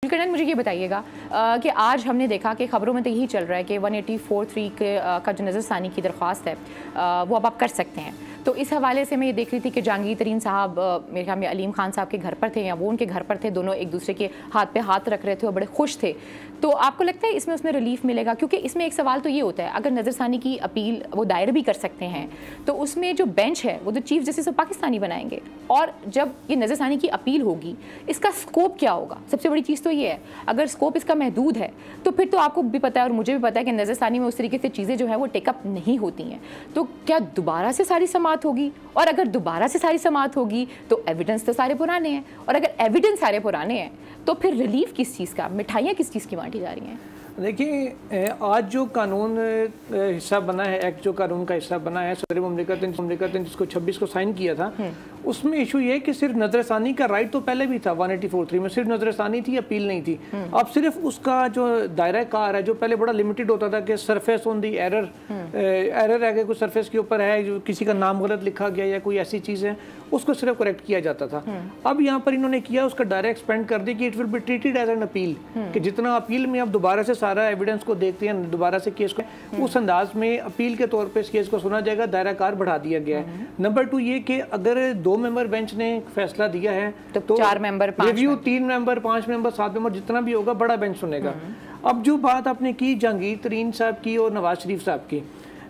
करना मुझे ये बताइएगा कि आज हमने देखा कि खबरों में तो यही चल रहा है कि 184(3) का जो नज़रसानी की दरख्वास्त है वो अब आप कर सकते हैं। तो इस हवाले से मैं ये देख रही थी कि जहांगीर तरीन साहब मेरे ख्याल में अलीम खान साहब के घर पर थे या वो उनके घर पर थे, दोनों एक दूसरे के हाथ पे हाथ रख रहे थे और बड़े खुश थे। तो आपको लगता है इसमें उसमें रिलीफ मिलेगा? क्योंकि इसमें एक सवाल तो ये होता है, अगर नज़रसानी की अपील वो दायर भी कर सकते हैं तो उसमें जो बेंच है वो तो चीफ जस्टिस पाकिस्तानी बनाएंगे, और जब ये नज़रसानी की अपील होगी इसका स्कोप क्या होगा? सबसे बड़ी चीज़ तो ये है, अगर स्कोप इसका महदूद है तो फिर तो आपको भी पता है और मुझे भी पता है कि नज़रसानी में उस तरीके से चीज़ें जो है वो टेकअप नहीं होती हैं। तो क्या दोबारा से सारी समाअत होगी? और अगर दोबारा से सारी समाअत होगी तो एविडेंस तो सारे पुराने हैं, और अगर एविडेंस सारे पुराने हैं तो फिर रिलीफ किस चीज़ का, मिठाइयाँ किस चीज़ की बांटी जा रही हैं? देखिए, आज जो कानून हिस्सा बना है, एक्ट जो कानून का हिस्सा बना है, सदर मुमलिकत ने जिसको 26 को साइन किया था, उसमें इशू ये कि सिर्फ नजरसानी का राइट तो पहले भी था 184(3) में, सिर्फ नजरसानी थी, अपील नहीं थी। अब सिर्फ उसका जो दायरा कार है, जो पहले बड़ा लिमिटेड होता था कि सरफेस ऑन दी एरर है कि कुछ सरफेस के ऊपर है, जो किसी का नाम गलत लिखा गया या कोई ऐसी चीज़ है, उसको सिर्फ करेक्ट किया जाता था। अब यहाँ पर इन्होंने किया, उसका दायरा एक्सपेंड कर दिया कि it will be treated as an appeal, कि जितना अपील में आप दोबारा से सारा एविडेंस को देखते हैं, दोबारा से केस को उस अंदाज में अपील के तौर पे इस केस को सुना जाएगा, दायरा कार बढ़ा दिया गया है। नंबर 2 ये कि अगर 2 मेंबर बेंच ने फैसला दिया है तो 4 member, review 3 member, 5 member, 7 member, जितना भी होगा बड़ा बेंच सुनेगा। अब जो बात आपने की जहांगीर तरीन साहब की और नवाज शरीफ साहब की,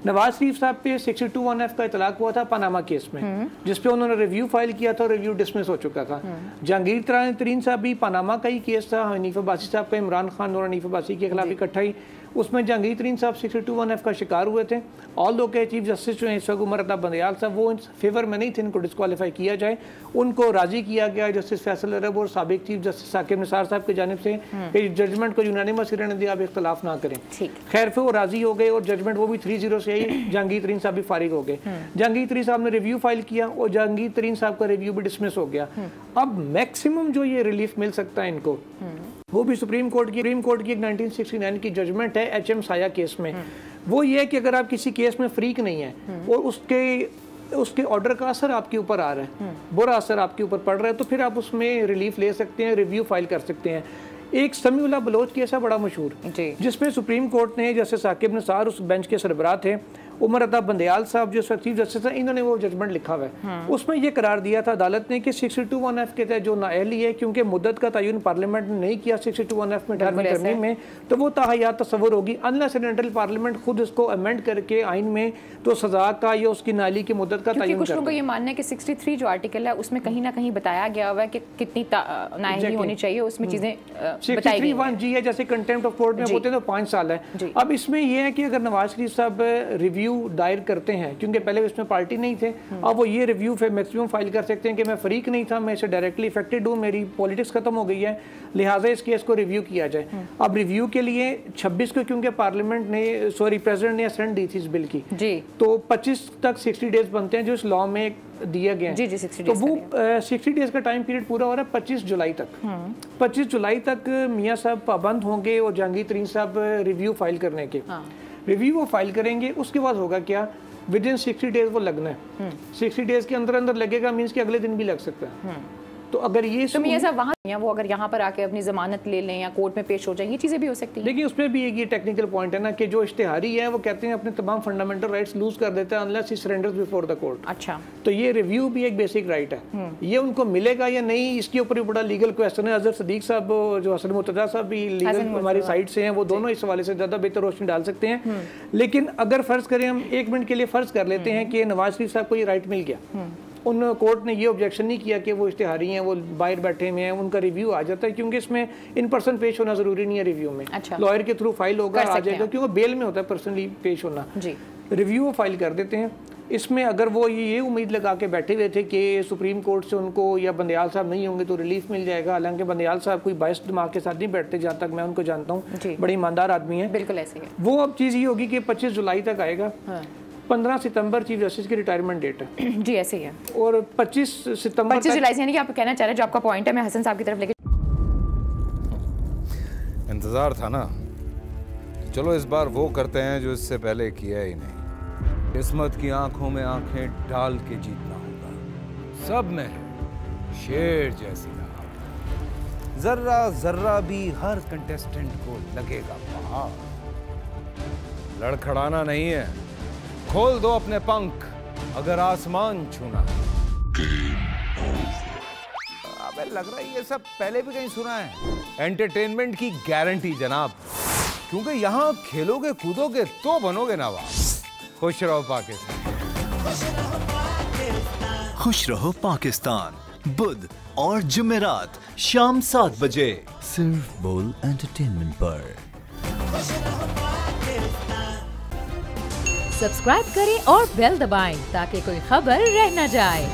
नवाज शरीफ साहब पे 62(1)(f) का इतलाक हुआ था पनामा केस में, जिसपे उन्होंने रिव्यू फाइल किया था, रिव्यू डिसमिस हो चुका था। जहांगीर तरीन साहब भी पनामा का ही केस था, हनीफ अब्बासी साहब का इमरान खान और हनीफ अब्बासी के खिलाफ इकट्ठा ही, उसमें जहांगीर तरीन साहब 62(1)(f) का शिकार हुए थे। ऑल दो के चीफ जस्टिस जो हैं इस वक्त उमर अता बंदयाल साहब, वो इन फेवर में नहीं थे इनको डिस्क्वालीफाई किया जाए, उनको राजी किया गया जस्टिस फैसल अरब और साबिक चीफ जस्टिस साकिब निसार साहब की जानिब से कि जजमेंट को यूनानिमस रहने दिया, आप इख्तलाफ ना करें। खैर फिर वो राजी हो गए और जजमेंट वो भी 3-0 से आई, जहांगीर तरीन साहब भी फारिग हो गए। जहांगीर तरीन साहब ने रिव्यू फाइल किया और जहांगीर तरीन साहब का रिव्यू भी डिसमिस हो गया। अब मैक्सिमम जो ये रिलीफ मिल सकता है इनको, वो भी सुप्रीम कोर्ट की एक 1969 की जजमेंट है HM साया केस में। वो ये है कि अगर आप किसी केस में फ्रीक नहीं है और उसके ऑर्डर का असर आपके ऊपर आ रहा है, बुरा असर आपके ऊपर पड़ रहा है, तो फिर आप उसमें रिलीफ ले सकते हैं, रिव्यू फाइल कर सकते हैं। एक समीउल्लाह बलोच केस है बड़ा मशहूर, जिसमें सुप्रीम कोर्ट ने जैसे साकिब निसार उस बेंच के सरबराह थे, उमर अता बंदयाल साहब जो चीफ जस्टिस हैं, इन्होंने वो जजमेंट लिखा हुआ है। उसमें ये करार दिया था अदालत ने कि 62(1)(f) के तहत जो नाअहली है, क्योंकि मुद्दत का तयन पार्लियामेंट ने नहीं किया 62(1)(f) में ठहरने करने में, तो वो ताहयात तस्वुर होगी अनलेस सेंट्रल पार्लियामेंट खुद इसको अमेंड करके आइन में तो सजा का या उसकी नाली की मुद्दत का तयन। कुछ लोगों को ये मानना है कि 63 जो आर्टिकल है उसमें कहीं ना कहीं बताया गया हुआ है कि कितनी नाअहली होनी चाहिए, उसमें चीजें 63(1)(g) है, जैसे कंटेम्प्ट ऑफ कोर्ट में होते हैं तो 5 साल है। अब इसमें यह है कि अगर नवाज शरीफ साहब रिव्यू दायर करते हैं, क्योंकि पहले इसमें पार्टी नहीं थे, अब वो ये रिव्यू मैक्सिमम फाइल कर सकते हैं कि मैं फरीक नहीं था, मैं इसे डायरेक्टली इफेक्टेड हूँ, मेरी पॉलिटिक्स खत्म हो गई है, लिहाजा इस केस को रिव्यू किया जाए। अब रिव्यू के लिए 26 को क्योंकि पार्लियामेंट ने प्रेसिडेंट ने असेंट दी थी इस बिल की, तो 25 तक 60 डेज बनते हैं जो इस लॉ में दिया गया है। तो वो 60 डेज का टाइम पीरियड पूरा हो रहा है 25 जुलाई तक। 25 जुलाई तक मियाँ साहब पाबंद होंगे और जहांगीर तरीन साहब रिव्यू फाइल करने के, रिव्यू वो फाइल करेंगे, उसके बाद होगा क्या, विद इन 60 डेज वो लगना है। 60 डेज के अंदर अंदर लगेगा, मीन्स कि अगले दिन भी लग सकता है। तो अगर ये तो मियां साहब वहाँ या वो अगर यहाँ पर आके अपनी जमानत ले लें या कोर्ट में पेश हो जाए, ये चीज़ें भी हो सकती हैं। देखिए उसमें भी एक ये टेक्निकल पॉइंट है ना कि जो इश्तिहारी है वो कहते हैं अपने तमाम फंडामेंटल राइट्स लूज कर देता है unless he surrenders before the court. अच्छा, तो ये रिव्यू भी एक बेसिक राइट है, ये उनको मिलेगा या नहीं, इसके ऊपर भी बड़ा लीगल क्वेश्चन है। अजहर सदीक साहब जो हसन मुर्तजा साहब भी लीगल हमारी साइड से हैं, वो दोनों इस हवाले से ज़्यादा बेहतर रोशनी डाल सकते हैं। लेकिन अगर फ़र्ज़ करें, हम 1 मिनट के लिए फ़र्ज़ कर लेते हैं कि नवाज शरीफ साहब को ये राइट मिल गया, उन कोर्ट ने ये ऑब्जेक्शन नहीं किया कि वो इश्तिहारी हैं, वो बाहर बैठे हुए हैं, उनका रिव्यू आ जाता है, क्योंकि इसमें इन पर्सन पेश होना जरूरी नहीं है रिव्यू में। अच्छा। लॉयर के थ्रू फाइल होगा, आ जाएगा, क्योंकि बेल में होता है पर्सनली पेश होना। रिव्यू वो फाइल कर देते हैं। इसमें अगर वो ये उम्मीद लगा के बैठे हुए थे कि सुप्रीम कोर्ट से उनको या बंदयाल साहब नहीं होंगे तो रिलीफ मिल जाएगा, हालांकि बंदयाल साहब कोई बायस दिमाग के साथ नहीं बैठते, जहाँ तक मैं उनको जानता हूँ, बड़े ईमानदार आदमी है। बिल्कुल ऐसे है। वो अब चीज़ ये होगी कि 25 जुलाई तक आएगा। 15 सितंबर चीफ जस्टिस की रिटायरमेंट डेट है। जी ऐसे ही है। और 25 सितंबर 25 जुलाई से, यानी कि आप कहना चाह रहे हैं, जो आपका पॉइंट है, मैं हसन साहब की तरफ लेके इंतजार था ना, चलो इस बार वो करते हैं जो इससे पहले किया ही नहीं। किस्मत की आंखों में आंखें डाल के जीतना होगा। सब में है शेर जैसी राह, जर्रा जर्रा भी हर कंटेस्टेंट को लगेगा पहाड़। लड़खड़ाना नहीं है, खोल दो अपने पंख अगर आसमान छूना। अबे लग रहा है ये सब पहले भी कहीं सुना है। एंटरटेनमेंट की गारंटी जनाब, क्योंकि यहाँ खेलोगे कूदोगे तो बनोगे नवाब। खुश रहो पाकिस्तान। खुश रहो पाकिस्तान, बुध और जुमेरात शाम 7 बजे सिर्फ बोल एंटरटेनमेंट पर। सब्सक्राइब करें और बेल दबाएं ताकि कोई खबर रह न जाए।